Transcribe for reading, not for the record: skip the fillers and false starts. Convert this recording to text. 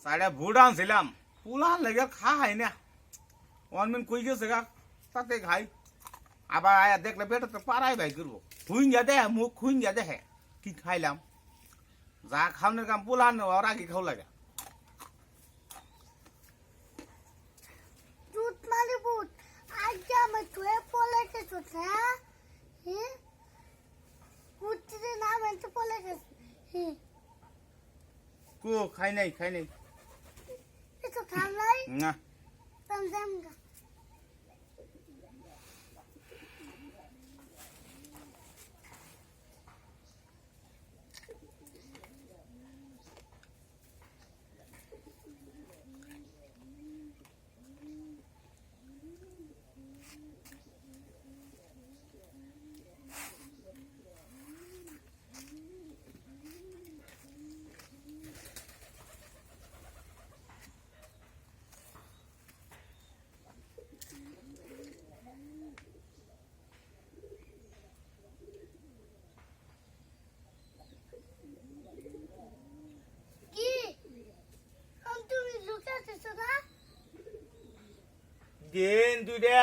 সাইডে ভুট আনছিলাম পুলান লেগে খাই না অনমিন কই গেছে গা তাতে খাই আবার আয়া দেখলে পেটে তো পাড়াই ভাই করবো খুঁজা দেহে মুখ খুঁজা দেহে কি খাইলাম যা খাওয়ানোর কাম পুলান ওর আগে খাও লাগে দুধ মানে বুট আজ আমার তুই পলে গেছো হ্যাঁ হ্যাঁ কুচিতে নাম এসে পলে গেছে হ্যাঁ কো খাই নাই এটা খাম নাই না তাম জামগা দিন দুইটা